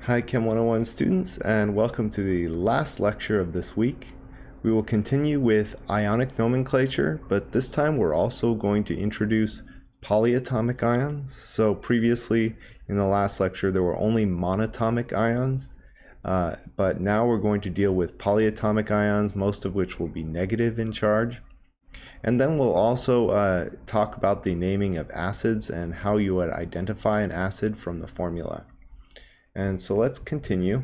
Hi Chem 101 students, and welcome to the last lecture of this week. We will continue with ionic nomenclature, but this time we're also going to introduce polyatomic ions. So previously in the last lecture there were only monatomic ions, but now we're going to deal with polyatomic ions, most of which will be negative in charge. And then we'll also talk about the naming of acids and how you would identify an acid from the formula. And so let's continue.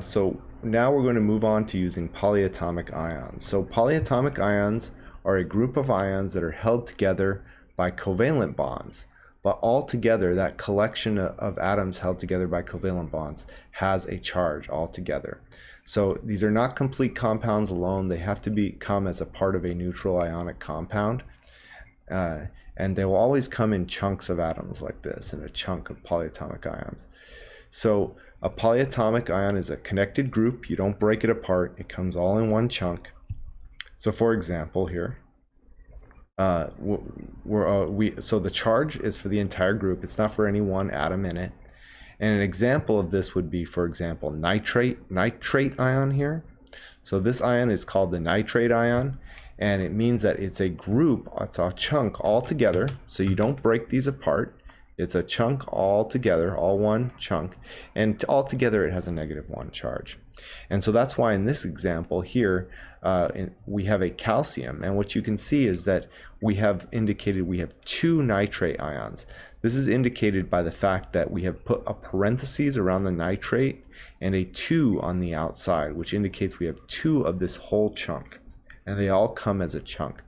So now we're going to move on to using polyatomic ions. So polyatomic ions are a group of ions that are held together by covalent bonds. But altogether, that collection of atoms held together by covalent bonds has a charge altogether. So these are not complete compounds alone. They have to come as a part of a neutral ionic compound. And they will always come in chunks of atoms like this, in a chunk of polyatomic ions. So a polyatomic ion is a connected group. You don't break it apart. It comes all in one chunk. So for example here, so the charge is for the entire group. It's not for any one atom in it. And an example of this would be, for example, nitrate ion here. So this ion is called the nitrate ion. And it means that it's a group, it's a chunk all together, so you don't break these apart. It's a chunk all together, all one chunk, and all together it has a -1 charge. And so that's why in this example here, we have a calcium, and what you can see is that we have indicated we have 2 nitrate ions. This is indicated by the fact that we have put a parentheses around the nitrate and a 2 on the outside, which indicates we have 2 of this whole chunk. And they all come as a chunk.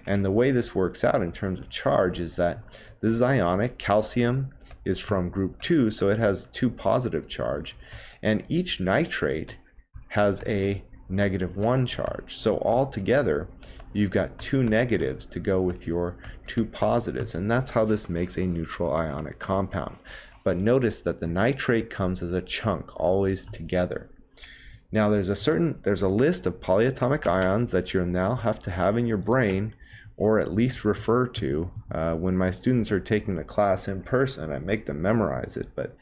And the way this works out in terms of charge is that this is ionic. Calcium is from group 2, so it has 2 positive charge. And each nitrate has a -1 charge. So all together, you've got 2 negatives to go with your 2 positives. And that's how this makes a neutral ionic compound. But notice that the nitrate comes as a chunk, always together. Now there's a list of polyatomic ions that you'll now have to have in your brain, or at least refer to. When my students are taking the class in person, I make them memorize it, but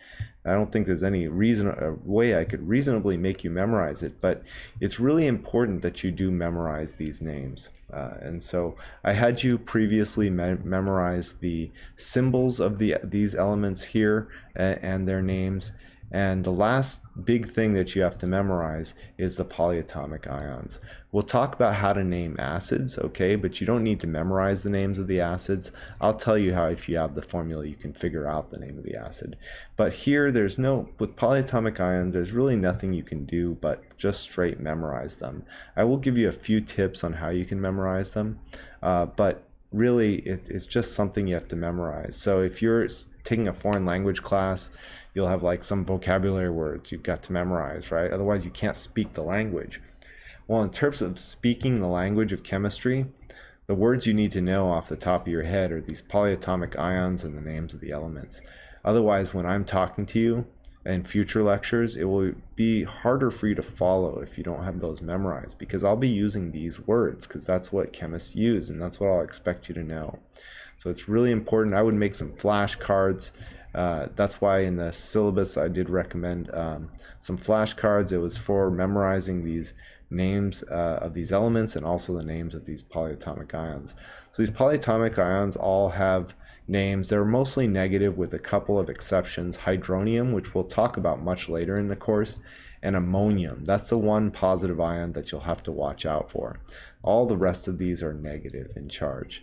I don't think there's any way I could reasonably make you memorize it. But it's really important that you do memorize these names. And so I had you previously memorize the symbols of these elements here and their names. And the last big thing that you have to memorize is the polyatomic ions. We'll talk about how to name acids, okay, but you don't need to memorize the names of the acids. I'll tell you how, if you have the formula, you can figure out the name of the acid. But here, with polyatomic ions, there's really nothing you can do but just straight memorize them. I will give you a few tips on how you can memorize them, but really it's just something you have to memorize. So if you're taking a foreign language class, you'll have like some vocabulary words you've got to memorize, right? Otherwise you can't speak the language. Well, in terms of speaking the language of chemistry, the words you need to know off the top of your head are these polyatomic ions and the names of the elements. Otherwise, when I'm talking to you in future lectures, it will be harder for you to follow if you don't have those memorized, because I'll be using these words because that's what chemists use and that's what I'll expect you to know. So it's really important. I would make some flashcards. That's why in the syllabus I did recommend some flashcards. It was for memorizing these names of these elements and also the names of these polyatomic ions. So these polyatomic ions all have names. They're mostly negative with a couple of exceptions. Hydronium, which we'll talk about much later in the course, and ammonium. That's the one positive ion that you'll have to watch out for. All the rest of these are negative in charge.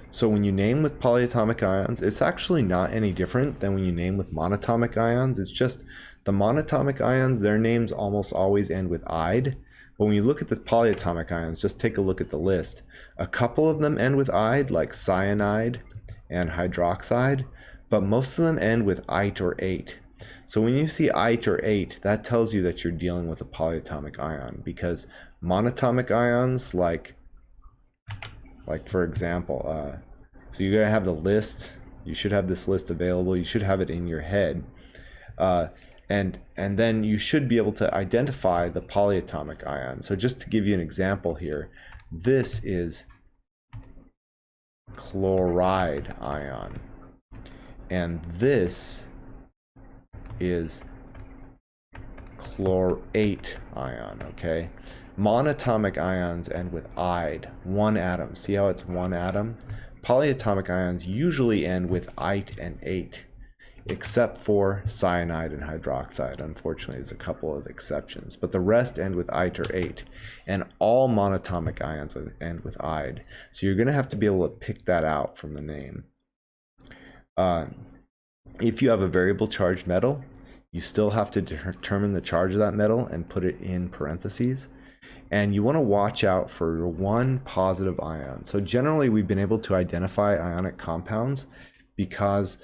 So when you name with polyatomic ions, it's actually not any different than when you name with monatomic ions. It's just the monatomic ions, their names almost always end with "ide." But when you look at the polyatomic ions, just take a look at the list. A couple of them end with "ide," like cyanide and hydroxide, but most of them end with "ite" or "ate." So when you see "ite" or "ate," that tells you that you're dealing with a polyatomic ion, because monatomic ions, like for example, so you're gonna have the list. You should have this list available. You should have it in your head, and then you should be able to identify the polyatomic ion. So just to give you an example here, this is chloride ion. And this is chlorate ion, okay? Monatomic ions end with "ide," one atom. See how it's one atom? Polyatomic ions usually end with "ite" and "ate, except for cyanide and hydroxide. Unfortunately, there's a couple of exceptions, but the rest end with "ite" or "ate," and all monatomic ions end with "ide." So you're going to have to be able to pick that out from the name. If you have a variable charged metal, you still have to determine the charge of that metal and put it in parentheses. And you want to watch out for one positive ion. So generally, we've been able to identify ionic compounds because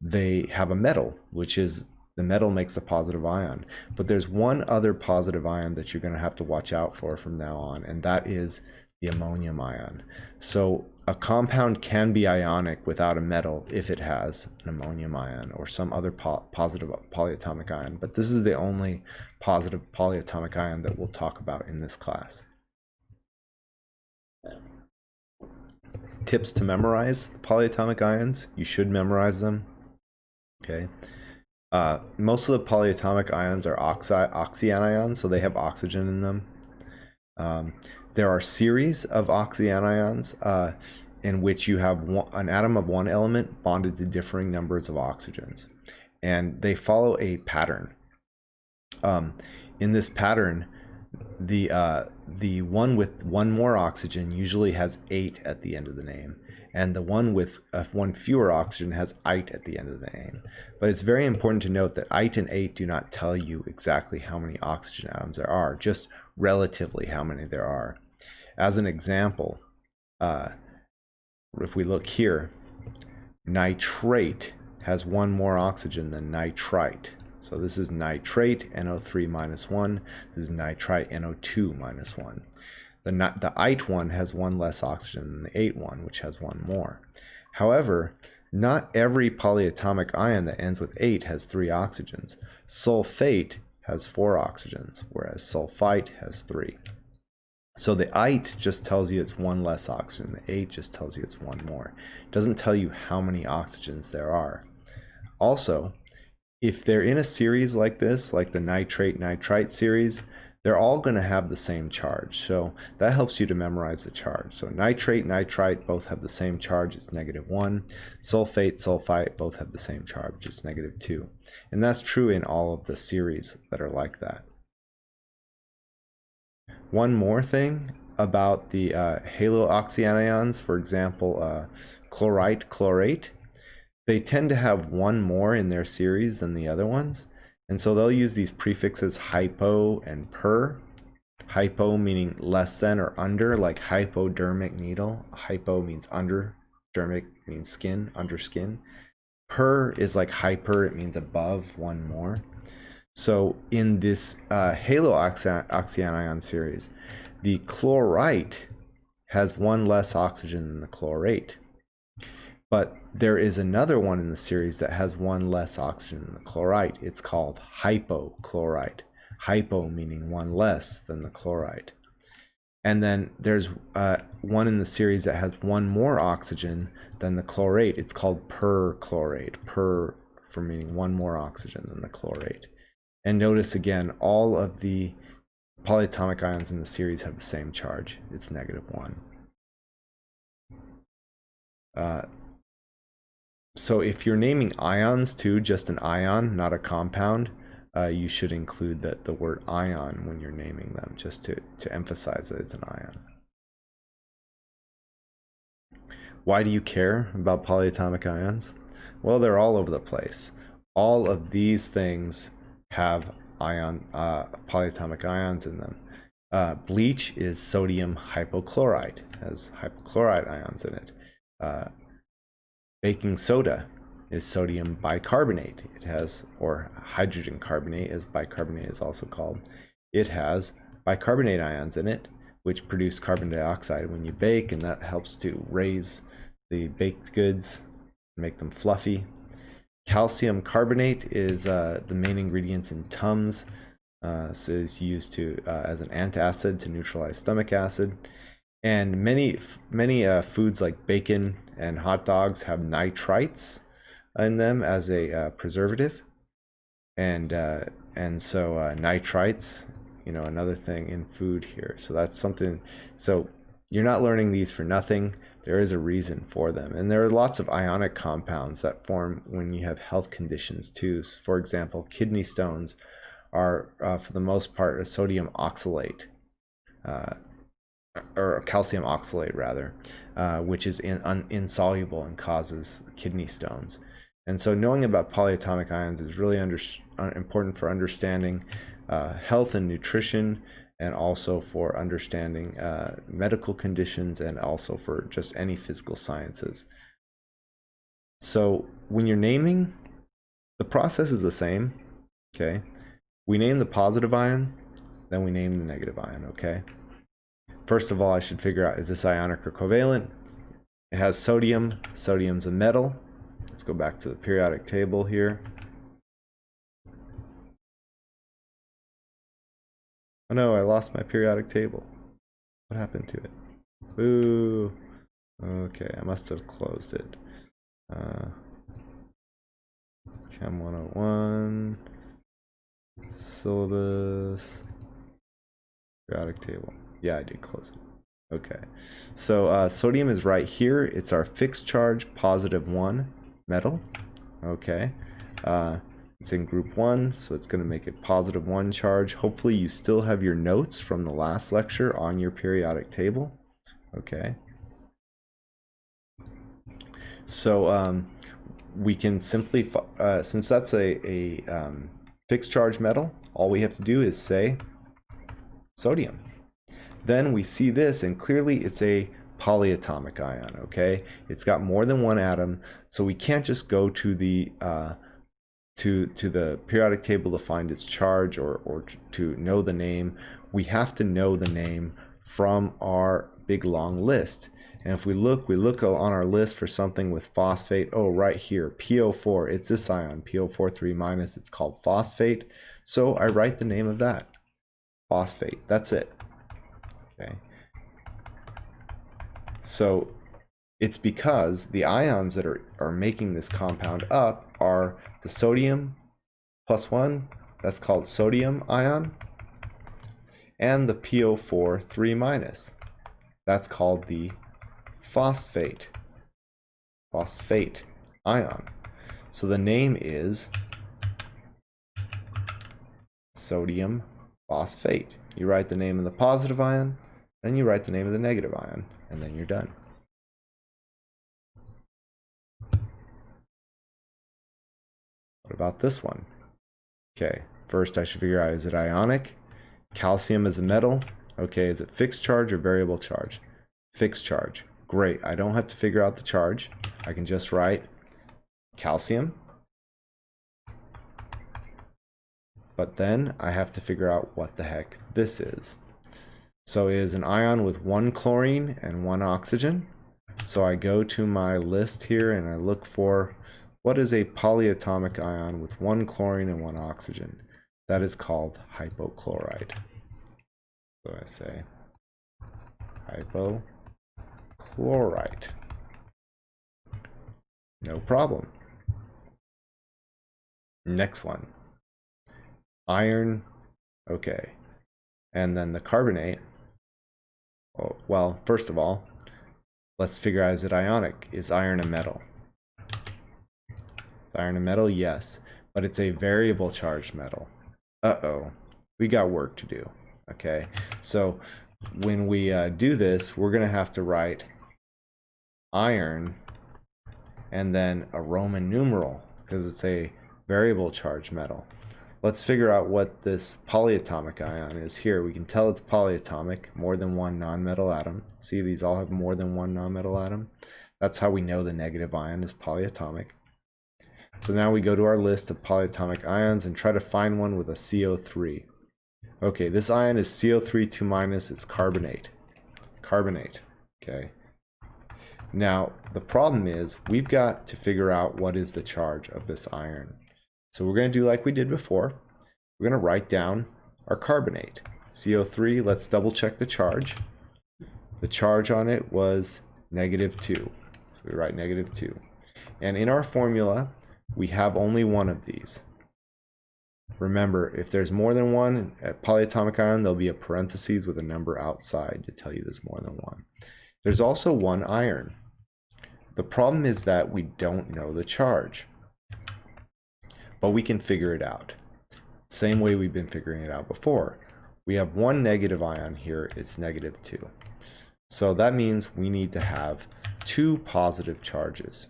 they have a metal, which is the metal makes the positive ion. But there's one other positive ion that you're going to have to watch out for from now on, and that is the ammonium ion. So a compound can be ionic without a metal if it has an ammonium ion or some other positive polyatomic ion, but this is the only positive polyatomic ion that we'll talk about in this class. Tips to memorize the polyatomic ions. You should memorize them. Okay. Most of the polyatomic ions are oxyanions, so they have oxygen in them. There are series of oxyanions in which you have an atom of one element bonded to differing numbers of oxygens, and they follow a pattern. In this pattern, the one with one more oxygen usually has "ate" at the end of the name, and the one with one fewer oxygen has "ite" at the end of the name. But it's very important to note that "ite" and "ate" do not tell you exactly how many oxygen atoms there are, just relatively how many there are. As an example, if we look here, nitrate has one more oxygen than nitrite. So this is nitrate, NO3 minus 1. This is nitrite, NO2 minus 1. The ite one has one less oxygen than the ate one, which has one more. However, not every polyatomic ion that ends with "ate" has 3 oxygens. Sulfate has 4 oxygens, whereas sulfite has 3. So the ite just tells you it's one less oxygen. The ate just tells you it's one more. It doesn't tell you how many oxygens there are. Also, if they're in a series like this, like the nitrate-nitrite series, they're all going to have the same charge. So that helps you to memorize the charge. So nitrate, nitrite both have the same charge, it's -1. Sulfate, sulfite both have the same charge, it's -2. And that's true in all of the series that are like that. One more thing about the halooxyanions, for example, chlorite, chlorate, they tend to have one more in their series than the other ones. And so they'll use these prefixes hypo and per. Hypo meaning less than or under, like hypodermic needle. Hypo means under, dermic means skin, under skin. Per is like hyper, it means above, one more. So in this halooxyanion series, the chlorite has one less oxygen than the chlorate. But there is another one in the series that has one less oxygen than the chlorite. It's called hypochlorite. Hypo meaning one less than the chlorite. And then there's one in the series that has one more oxygen than the chlorate. It's called perchlorate. Per for meaning one more oxygen than the chlorate. And notice again, all of the polyatomic ions in the series have the same charge. It's -1. So if you're naming ions too, just an ion, not a compound, you should include the word ion when you're naming them, just to emphasize that it's an ion. Why do you care about polyatomic ions? Well, they're all over the place. All of these things have polyatomic ions in them. Bleach is sodium hypochlorite, has hypochlorite ions in it. Baking soda is sodium bicarbonate. It has, or hydrogen carbonate, as bicarbonate is also called. It has bicarbonate ions in it, which produce carbon dioxide when you bake, and that helps to raise the baked goods, make them fluffy. Calcium carbonate is the main ingredient in Tums. So it's used as an antacid to neutralize stomach acid. And many foods like bacon and hot dogs have nitrites in them as a preservative, and so nitrites, another thing in food here. So that's something. So you're not learning these for nothing. There is a reason for them, and there are lots of ionic compounds that form when you have health conditions too. For example, kidney stones are for the most part a sodium oxalate. Or calcium oxalate rather, which is insoluble and causes kidney stones. And so knowing about polyatomic ions is really important for understanding health and nutrition, and also for understanding medical conditions, and also for just any physical sciences. So when you're naming, the process is the same, okay? We name the positive ion, then we name the negative ion, okay? First of all, I should figure out, is this ionic or covalent? It has sodium. Sodium's a metal. Let's go back to the periodic table here. Oh no, I lost my periodic table. What happened to it? Ooh. Okay, I must have closed it. Chem 101. Syllabus. Periodic table. Yeah, I did close it. Okay, so sodium is right here. It's our fixed charge, +1 metal. Okay, it's in group 1, so it's going to make it +1 charge. Hopefully you still have your notes from the last lecture on your periodic table. Okay, so we can simply, since that's a fixed charge metal, all we have to do is say sodium. Then we see this, and clearly it's a polyatomic ion, okay? It's got more than one atom, so we can't just go to the periodic table to find its charge, or to know the name. We have to know the name from our big long list. And if we look on our list for something with phosphate. Oh, right here, PO4, it's this ion, PO4 3-, it's called phosphate. So I write the name of that, phosphate, that's it. Okay. So it's because the ions that are making this compound up are the sodium +1, that's called sodium ion, and the PO4 3-, that's called the phosphate ion. So the name is sodium phosphate. You write the name of the positive ion, then you write the name of the negative ion, and then you're done. What about this one? Okay, first I should figure out, is it ionic? Calcium is a metal. Okay, is it fixed charge or variable charge? Fixed charge. Great, I don't have to figure out the charge. I can just write calcium. But then I have to figure out what the heck this is. So it is an ion with 1 chlorine and 1 oxygen. So I go to my list here and I look for, what is a polyatomic ion with 1 chlorine and 1 oxygen? That is called hypochlorite. So I say hypochlorite. No problem. Next one. Iron. Okay. And then the carbonate. Oh, well, first of all, let's figure out, is it ionic? Is iron a metal? Is iron a metal? Yes. But it's a variable charged metal. Uh-oh. We got work to do. Okay. So when we do this, we're going to have to write iron and then a Roman numeral, because it's a variable charged metal. Let's figure out what this polyatomic ion is here. We can tell it's polyatomic, more than one nonmetal atom. See, these all have more than one nonmetal atom. That's how we know the negative ion is polyatomic. So now we go to our list of polyatomic ions and try to find one with a CO3. Okay, this ion is CO3 2-, it's carbonate. Carbonate, okay. Now, the problem is we've got to figure out what is the charge of this iron. So we're going to do like we did before. We're going to write down our carbonate. CO3, let's double check the charge. The charge on it was -2. So we write -2. And in our formula, we have only one of these. Remember, if there's more than one at polyatomic ion, there'll be a parentheses with a number outside to tell you there's more than one. There's also one iron. The problem is that we don't know the charge, but we can figure it out. Same way we've been figuring it out before. We have one negative ion here, it's -2. So that means we need to have two positive charges.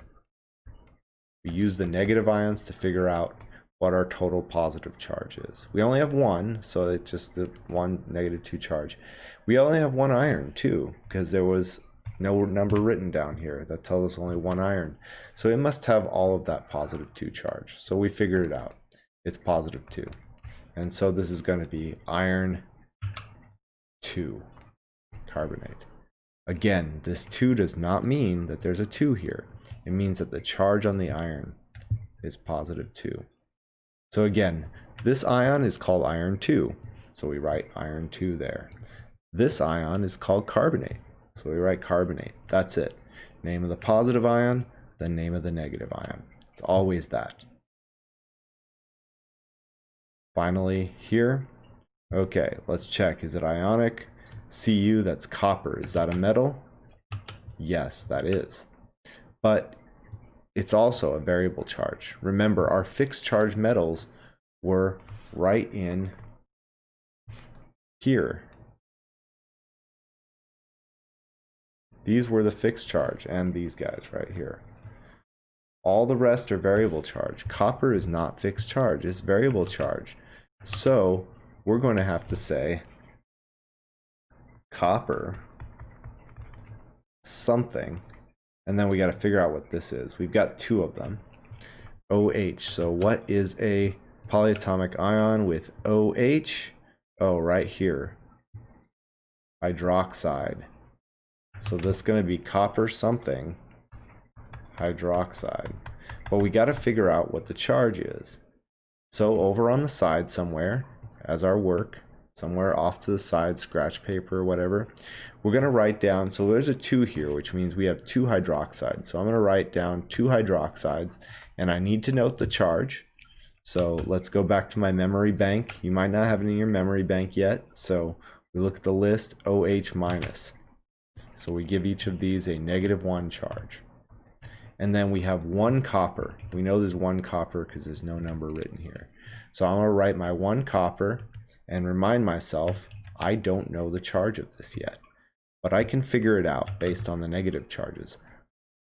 We use the negative ions to figure out what our total positive charge is. We only have one, so it's just the one -2 charge. We only have one iron too, because there was no number written down here that tells us only one iron. So it must have all of that +2 charge. So we figured it out. It's +2. And so this is going to be iron 2 carbonate. Again, this 2 does not mean that there's a 2 here. It means that the charge on the iron is +2. So again, this ion is called iron 2. So we write iron 2 there. This ion is called carbonate. So we write carbonate. That's it. Name of the positive ion, then name of the negative ion. It's always that. Finally here, okay, let's check. Is it ionic? Cu, that's copper. Is that a metal? Yes, that is. But it's also a variable charge. Remember, our fixed charge metals were right in here. These were the fixed charge, and these guys right here. All the rest are variable charge. Copper is not fixed charge, it's variable charge. So we're going to have to say copper something, and then we got to figure out what this is. We've got two of them. OH. So what is a polyatomic ion with OH? Oh, right here. Hydroxide. So this is going to be copper something hydroxide. But we got to figure out what the charge is. So over on the side somewhere, as our work, somewhere off to the side, scratch paper or whatever, we're going to write down, so there's a 2 here, which means we have 2 hydroxides. So I'm going to write down 2 hydroxides, and I need to note the charge. So let's go back to my memory bank. You might not have it in your memory bank yet, so we look at the list, OH minus. So we give each of these a -1 charge. And then we have 1 copper. We know there's 1 copper because there's no number written here. So I'm going to write my 1 copper and remind myself I don't know the charge of this yet. But I can figure it out based on the negative charges.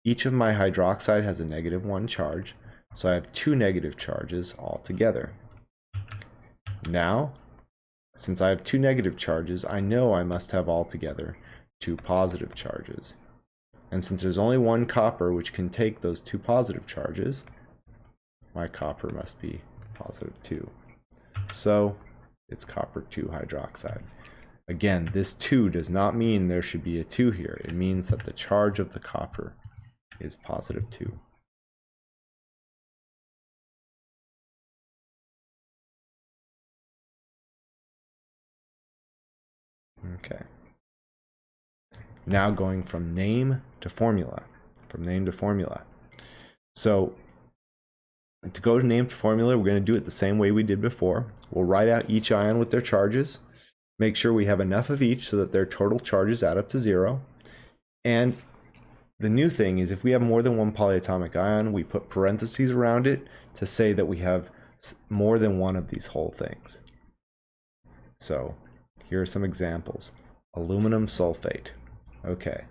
Each of my hydroxide has a -1 charge, so I have 2 negative charges altogether. Now, since I have 2 negative charges, I know I must have altogether 2 positive charges. And since there's only 1 copper which can take those 2 positive charges, my copper must be +2. So it's copper 2 hydroxide. Again, this 2 does not mean there should be a 2 here. It means that the charge of the copper is +2. Okay. Now going from name to formula. So to go to name to formula, we're going to do it the same way we did before. We'll write out each ion with their charges. Make sure we have enough of each so that their total charges add up to 0. And the new thing is if we have more than one polyatomic ion, we put parentheses around it to say that we have more than one of these whole things. So here are some examples. Aluminum sulfate. Okay,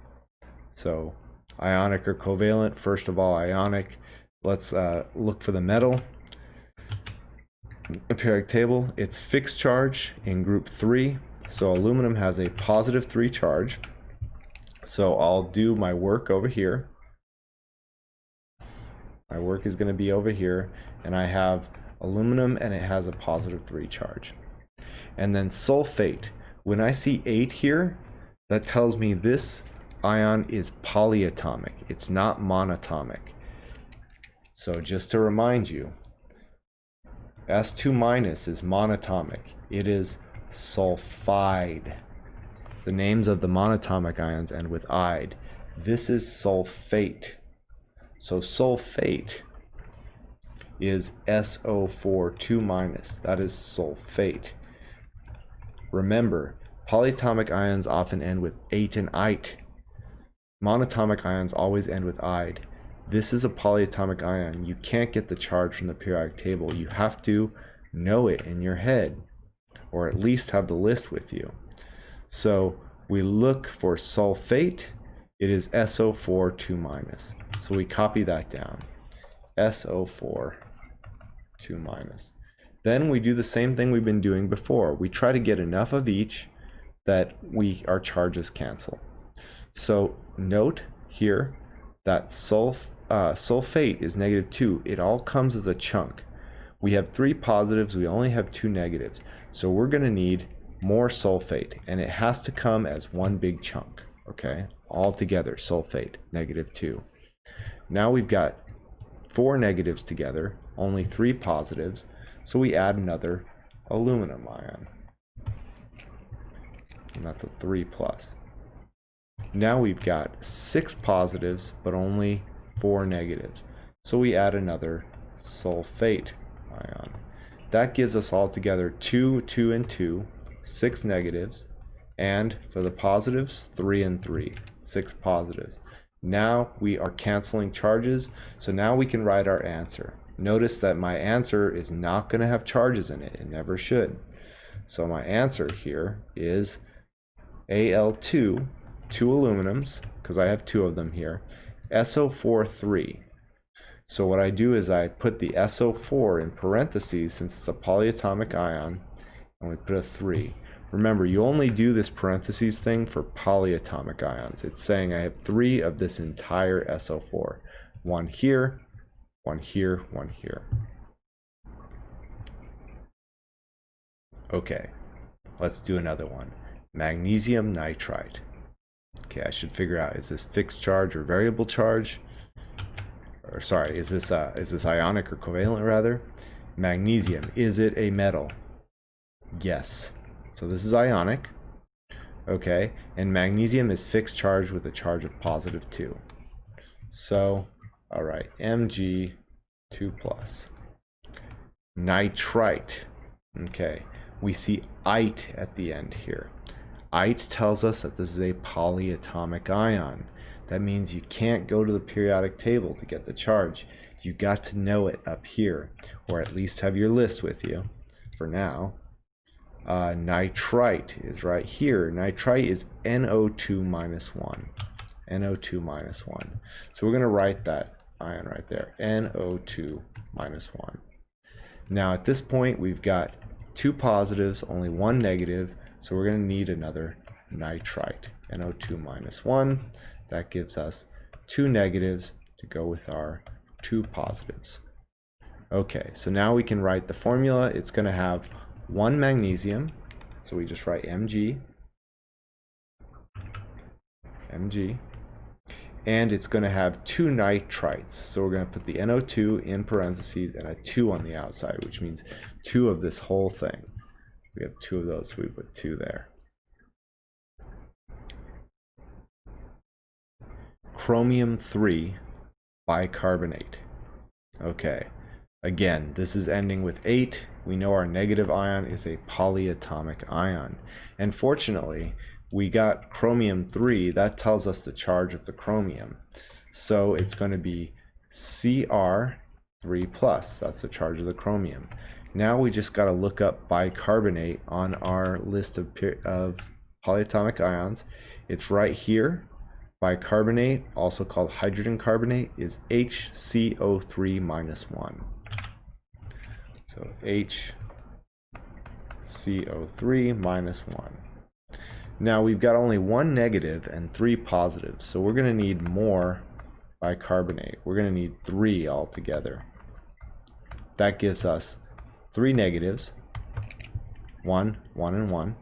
so ionic or covalent. First of all, ionic. Let's look for the metal. A periodic table. It's fixed charge in group 3. So aluminum has a +3 charge. So I'll do my work over here. My work is going to be over here, and I have aluminum and it has a +3 charge. And then sulfate. When I see 8 here, that tells me this ion is polyatomic. It's not monatomic. So just to remind you, S2- is monatomic. It is sulfide. The names of the monatomic ions end with "ide." This is sulfate. So sulfate is SO4 2-. That is sulfate. Remember, polyatomic ions often end with "ate" and "ite." Monatomic ions always end with "ide." This is a polyatomic ion. You can't get the charge from the periodic table. You have to know it in your head, or at least have the list with you. So we look for sulfate. It is SO4 2-. So we copy that down. SO4 2-. Then we do the same thing we've been doing before. We try to get enough of each that our charges cancel. So note here that sulfate is -2. It all comes as a chunk. We have 3 positives, we only have 2 negatives. So we're going to need more sulfate, and it has to come as one big chunk, okay? All together, sulfate, -2. Now we've got 4 negatives together, only 3 positives, so we add another aluminum ion. And that's a 3+. Now we've got 6 positives, but only 4 negatives. So we add another sulfate ion. That gives us altogether 2, 2, and 2, 6 negatives, and for the positives, 3 and 3, 6 positives. Now we are canceling charges, so now we can write our answer. Notice that my answer is not going to have charges in it. It never should. So my answer here is Al2, 2 aluminums, because I have 2 of them here, SO4 3. So what I do is I put the SO4 in parentheses since it's a polyatomic ion, and we put a 3. Remember, you only do this parentheses thing for polyatomic ions. It's saying I have 3 of this entire SO4. 1 here, 1 here, 1 here. Okay, let's do another one. Magnesium nitrite. Okay, I should figure out, is this fixed charge or variable charge? Or sorry, is this ionic or covalent rather? Magnesium, is it a metal? Yes. So this is ionic. Okay, and magnesium is fixed charge with a charge of +2. So, all right, Mg 2+. Nitrite. Okay, we see ite at the end here. Ite tells us that this is a polyatomic ion. That means you can't go to the periodic table to get the charge. You got to know it up here, or at least have your list with you for now. Nitrite is right here. Nitrite is NO2 -1. NO2 -1. So we're going to write that ion right there, NO2 -1. Now at this point we've got 2 positives, only 1 negative, so we're going to need another nitrite, NO2 -1. That gives us 2 negatives to go with our 2 positives. Okay, so now we can write the formula. It's going to have 1 magnesium, so we just write Mg, and it's going to have 2 nitrites, so we're going to put the NO2 in parentheses and a 2 on the outside, which means 2 of this whole thing. We have 2 of those, so we put 2 there. Chromium 3 bicarbonate. Okay, again, this is ending with 8. We know our negative ion is a polyatomic ion. And fortunately, we got chromium 3. That tells us the charge of the chromium. So it's going to be Cr3+. That's the charge of the chromium. Now we just got to look up bicarbonate on our list of polyatomic ions. It's right here. Bicarbonate, also called hydrogen carbonate, is HCO3 -1. So HCO3 -1. Now we've got only 1 negative and 3 positives, so we're going to need more bicarbonate. We're going to need 3 altogether. That gives us 3 negatives, 1, 1, and 1.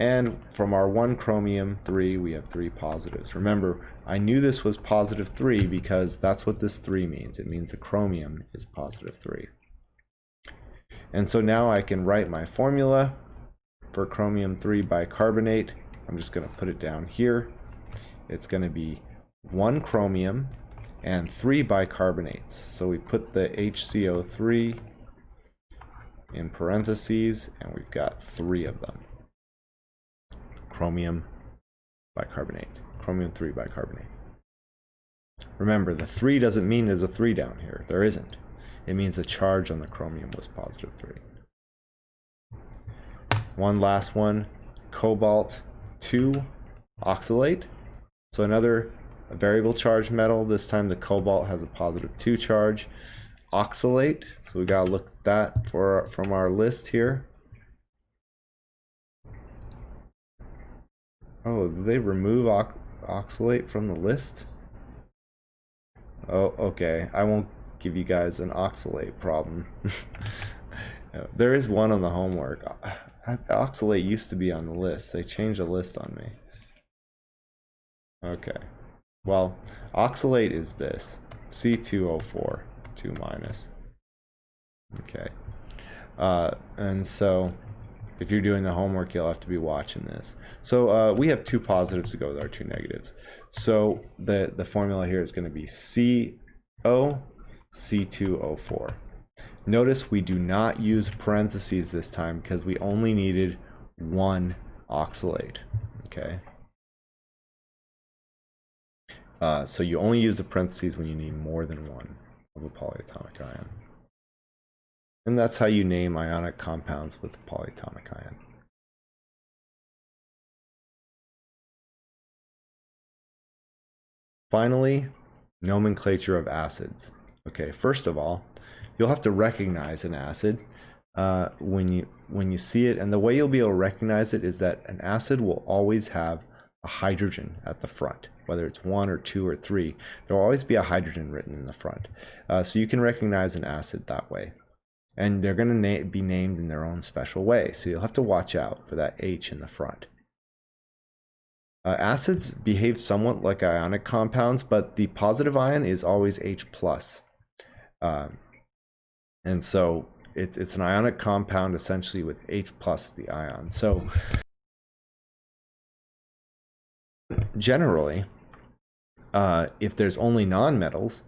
And from our 1 chromium 3, we have 3 positives. Remember, I knew this was +3 because that's what this 3 means. It means the chromium is +3. And so now I can write my formula for chromium 3 bicarbonate. I'm just going to put it down here. It's going to be 1 chromium and 3 bicarbonates. So we put the HCO3 in parentheses, and we've got 3 of them. Chromium bicarbonate, chromium 3 bicarbonate. Remember, the 3 doesn't mean there's a 3 down here. There isn't. It means the charge on the chromium was positive 3. One last one, cobalt 2 oxalate. So another variable charge metal. This time the cobalt has a positive 2 charge. Oxalate, so we gotta look at that from our list here. Oh, did they remove oxalate from the list? Oh, okay. I won't give you guys an oxalate problem. There is one on the homework. Oxalate used to be on the list. They changed the list on me. Okay. Well, oxalate is this. C2O4, 2 minus. Okay. And so if you're doing the homework, you'll have to be watching this. So we have 2 positives to go with our 2 negatives. So the formula here is going to be CO C2O4. Notice we do not use parentheses this time because we only needed 1 oxalate. Okay. So you only use the parentheses when you need more than 1 of a polyatomic ion. And that's how you name ionic compounds with a polyatomic ion. Finally, nomenclature of acids. Okay, first of all, you'll have to recognize an acid when you see it, and the way you'll be able to recognize it is that an acid will always have a hydrogen at the front, whether it's 1 or 2 or 3. There will always be a hydrogen written in the front, so you can recognize an acid that way. And they're going to be named in their own special way, so you'll have to watch out for that H in the front. Acids behave somewhat like ionic compounds, but the positive ion is always H+. And so it's an ionic compound essentially with H+ the ion. So generally, if there's only nonmetals,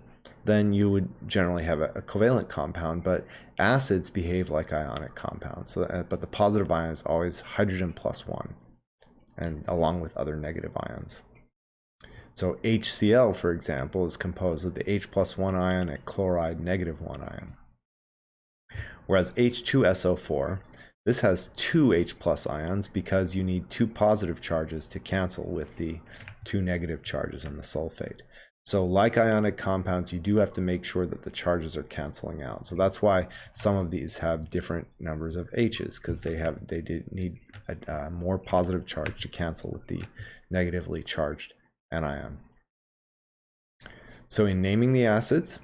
then you would generally have a covalent compound, but acids behave like ionic compounds. So, but the positive ion is always hydrogen +1, and along with other negative ions. So HCl, for example, is composed of the H+1 ion and chloride -1 ion. Whereas H2SO4, this has 2 H+ ions because you need 2 positive charges to cancel with the 2 negative charges in the sulfate. So like ionic compounds, you do have to make sure that the charges are canceling out. So that's why some of these have different numbers of H's, because they need a more positive charge to cancel with the negatively charged anion. So in naming the acids,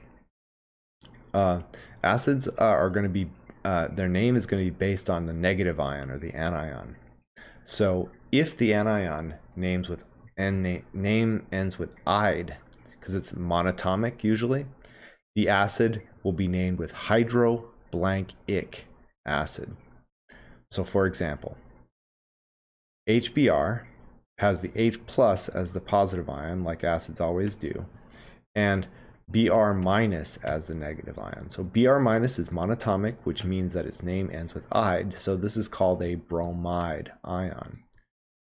acids are going to be, their name is going to be based on the negative ion or the anion. So if the anion name ends with "ide," because it's monatomic usually, the acid will be named with hydro-blank-ic acid. So for example, HBr has the H+ as the positive ion, like acids always do, and Br- as the negative ion. So Br- is monatomic, which means that its name ends with "ide," so this is called a bromide ion.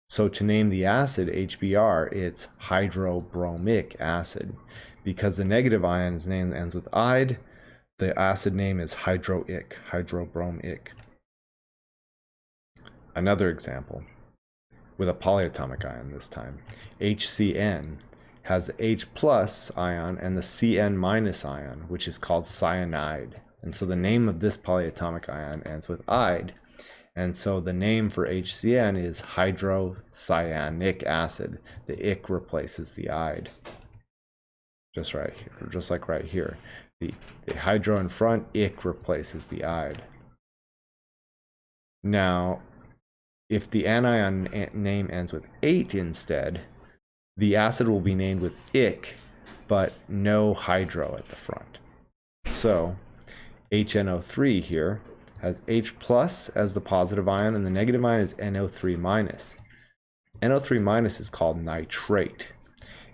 So to name the acid HBr, it's hydrobromic acid. Because the negative ion's name ends with "ide," the acid name is hydroic, hydrobromic. Another example, with a polyatomic ion this time, HCN has the H+ ion and the Cn- ion, which is called cyanide. And so the name of this polyatomic ion ends with "ide." And so the name for HCN is hydrocyanic acid. The ic replaces the "ide. Just right here, just like right here. The hydro in front, ic replaces the "ide. Now, if the anion name ends with 8 instead, the acid will be named with "ic," but no hydro at the front. So HNO3 here has H+ as the positive ion, and the negative ion is NO3-. NO3 minus is called nitrate.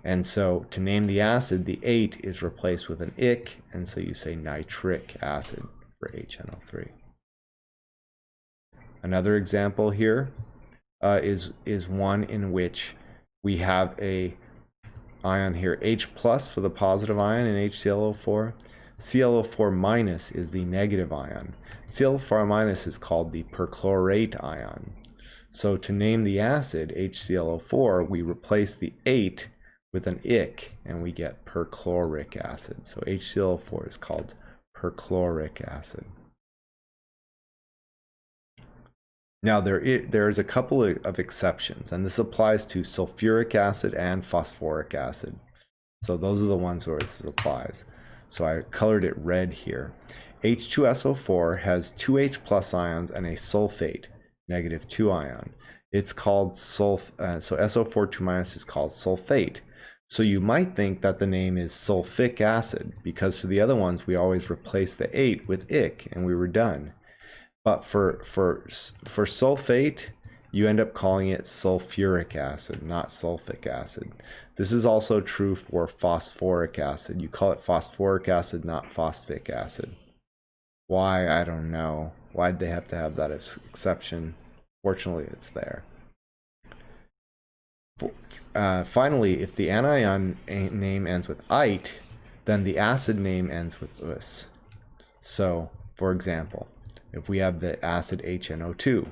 And so to name the acid, the 8 is replaced with an ic, and so you say nitric acid for HNO3. Another example here is one in which we have a ion here, H plus for the positive ion in HClO4. ClO4 minus is the negative ion. ClO4 minus is called the perchlorate ion. So to name the acid HClO4, we replace the 8 with an ic, and we get perchloric acid. So HClO4 is called perchloric acid. Now there is a couple of exceptions, and this applies to sulfuric acid and phosphoric acid. So those are the ones where this applies. So I colored it red here. H2SO4 has 2 H plus ions and a sulfate, -2 ion. It's called so SO4 2 minus is called sulfate. So you might think that the name is sulfic acid, because for the other ones we always replace the 8 with ic and we were done. But for sulfate, you end up calling it sulfuric acid, not sulfic acid. This is also true for phosphoric acid. You call it phosphoric acid, not phosphic acid. Why? I don't know. Why'd they have to have that exception? Fortunately, it's there. Finally, if the anion name ends with "ite," then the acid name ends with "us." So, for example, if we have the acid HNO2,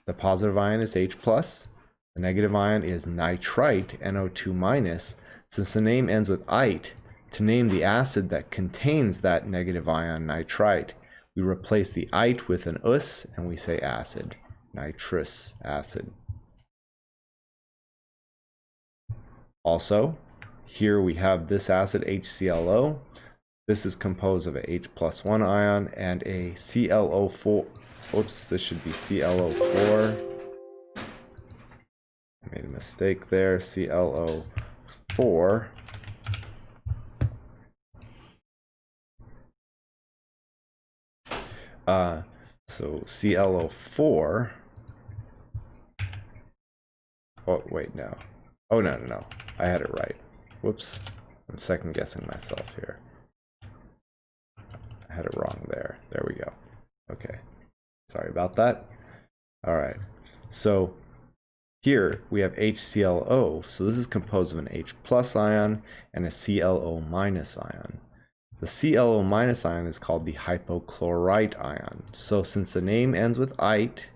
the positive ion is H plus, the negative ion is nitrite NO2 minus. Since the name ends with "ite," to name the acid that contains that negative ion nitrite, we replace the "ite" with an "us" and we say acid, nitrous acid. Also, here we have this acid HClO. This is composed of a H plus 1 ion and a ClO4. Oops, this should be ClO4. I made a mistake there. ClO4. So ClO4. Oh, wait, no. Oh, no. I had it right. Whoops. I'm second guessing myself here. I had it wrong there. There we go. Okay. Sorry about that. All right. So here we have HClO. So this is composed of an H plus ion and a ClO minus ion. The ClO minus ion is called the hypochlorite ion. So since the name ends with "ite,"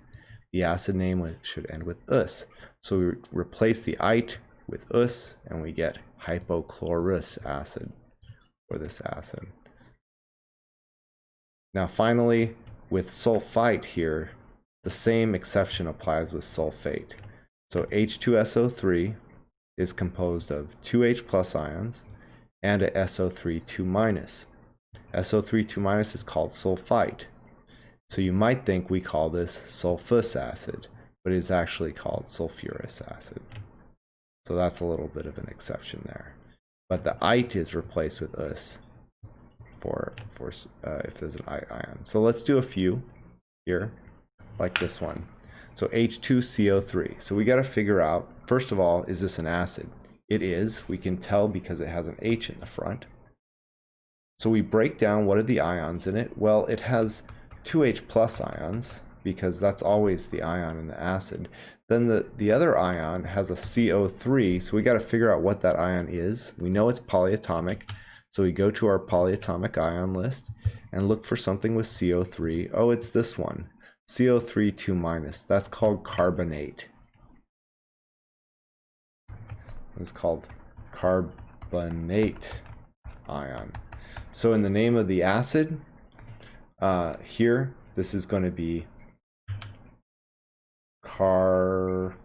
the acid name should end with "us." So we replace the "ite" with "us, and we get hypochlorous acid for this acid. Now finally, with sulfite here, the same exception applies with sulfate. So H2SO3 is composed of 2 H plus ions and a SO3 2 minus. SO3 2 minus is called sulfite. So you might think we call this sulfous acid, but it's actually called sulfurous acid. So that's a little bit of an exception there. But the "ite" is replaced with "us for if there's an ion. So let's do a few here, like this one. So H2CO3. So we got to figure out, first of all, is this an acid? It is. We can tell because it has an H in the front. So we break down what are the ions in it. Well, it has 2 H plus ions, because that's always the ion in the acid. Then the other ion has a CO3, so we got to figure out what that ion is. We know it's polyatomic, so we go to our polyatomic ion list and look for something with CO3. Oh, it's this one, CO3 2 minus. That's called carbonate. It's called carbonate ion. So in the name of the acid, here, this is going to be carbon,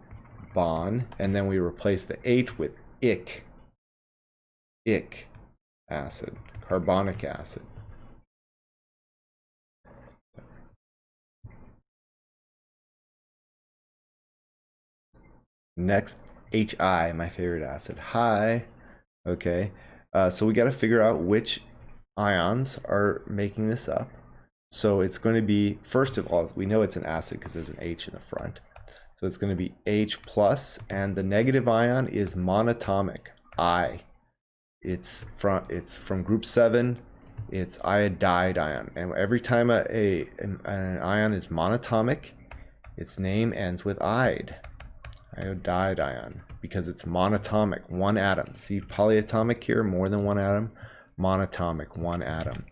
and then we replace the H with ic acid, carbonic acid. Next, HI, my favorite acid. Hi. Okay, so we got to figure out which ions are making this up. So it's going to be, first of all, we know it's an acid because there's an H in the front. So it's going to be H plus, and the negative ion is monatomic, I. It's from group 7. It's iodide ion, and every time an ion is monatomic, its name ends with "ide." Iodide ion, because it's monatomic, one atom. See polyatomic here, more than one atom. Monatomic, one atom.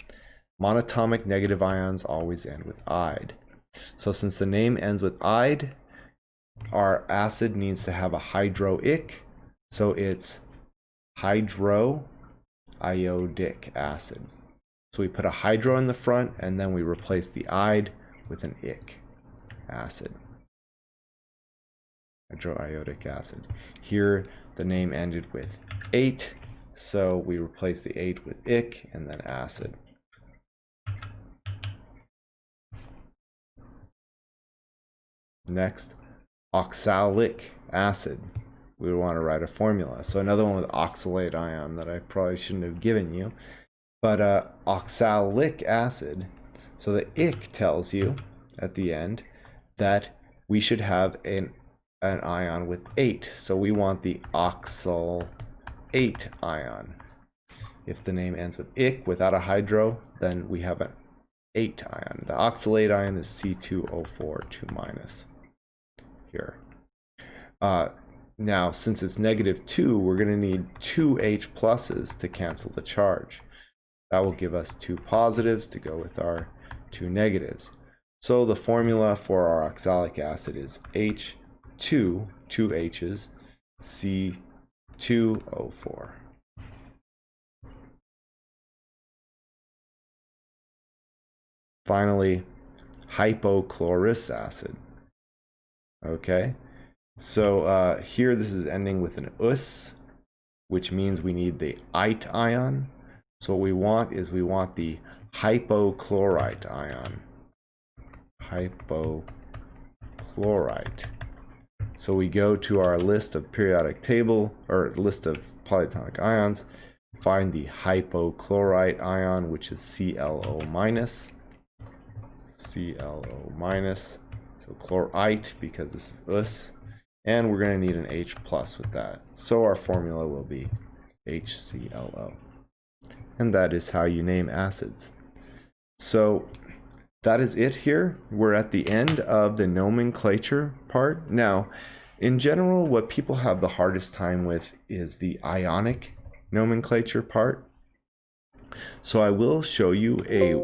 Monatomic negative ions always end with "ide." So since the name ends with "ide," our acid needs to have a hydroic, so it's hydroiodic acid. So we put a hydro in the front, and then we replace the "ide" with an ic acid. Hydroiodic acid. Here the name ended with 8, so we replace the 8 with ic and then acid. Next, oxalic acid. We want to write a formula. So another one with oxalate ion that I probably shouldn't have given you. But oxalic acid, so the ic tells you at the end that we should have an ion with 8. So we want the oxalate ion. If the name ends with ic without a hydro, then we have an 8 ion. The oxalate ion is C2O4 2- here. Now, since it's -2, we're going to need 2 H pluses to cancel the charge. That will give us 2 positives to go with our 2 negatives. So the formula for our oxalic acid is H2, 2 H's, C2O4. Finally, hypochlorous acid. Okay, so here this is ending with an us, which means we need the ite ion. So what we want is we want the hypochlorite ion. Hypochlorite. So we go to our list of periodic table, or list of polyatomic ions, find the hypochlorite ion, which is ClO-. ClO-, so chlorite because this is us, and we're going to need an H plus with that. So our formula will be HClO. And that is how you name acids. So that is it here. We're at the end of the nomenclature part. Now, in general, what people have the hardest time with is the ionic nomenclature part. So I will show you a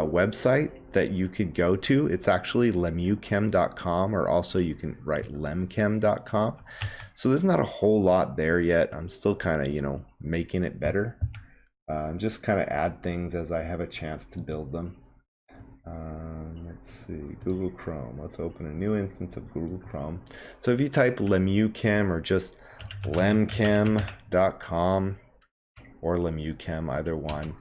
website that you could go to. It's actually lemuchem.com, or also you can write lemchem.com. So there's not a whole lot there yet. I'm still kind of, making it better. Just kind of add things as I have a chance to build them. Let's see, Google Chrome. Let's open a new instance of Google Chrome. So if you type lemuchem or just lemchem.com or lemuchem, either one,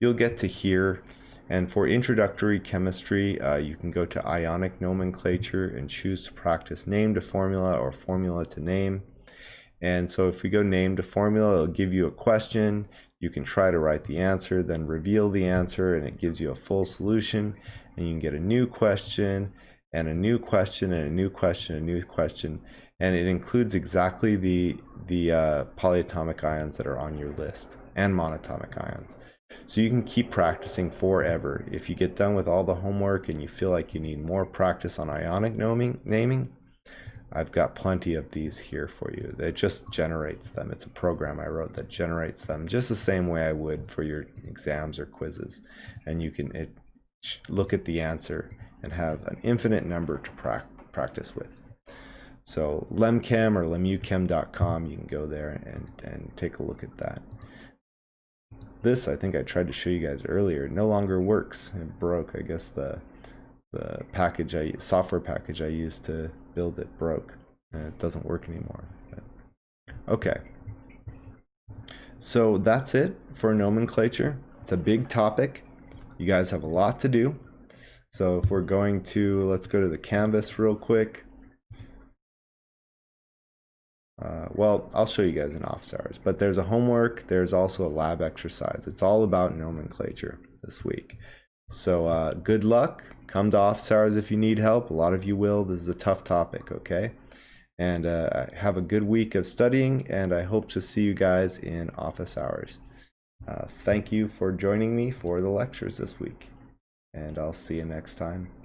you'll get to here. And for introductory chemistry, you can go to ionic nomenclature and choose to practice name to formula or formula to name. And so if we go name to formula, it'll give you a question. You can try to write the answer, then reveal the answer, and it gives you a full solution. And you can get a new question, and a new question, and a new question, and a new question. And it includes exactly the polyatomic ions that are on your list, and monatomic ions. So you can keep practicing forever. If you get done with all the homework and you feel like you need more practice on ionic naming, I've got plenty of these here for you. It just generates them. It's a program I wrote that generates them just the same way I would for your exams or quizzes. And you can look at the answer and have an infinite number to practice with. So lemchem or lemuchem.com, you can go there and take a look at that. This, I think I tried to show you guys earlier, no longer works. It broke. I guess the software package I used to build it broke, and it doesn't work anymore. But, okay, so that's it for nomenclature. It's a big topic. You guys have a lot to do. So if we're going to, let's go to the Canvas real quick. Well, I'll show you guys in office hours, but there's a homework. There's also a lab exercise. It's all about nomenclature this week. So good luck. come to office hours if you need help. A lot of you will. This is a tough topic, okay? And have a good week of studying, and I hope to see you guys in office hours. Thank you for joining me for the lectures this week, and I'll see you next time.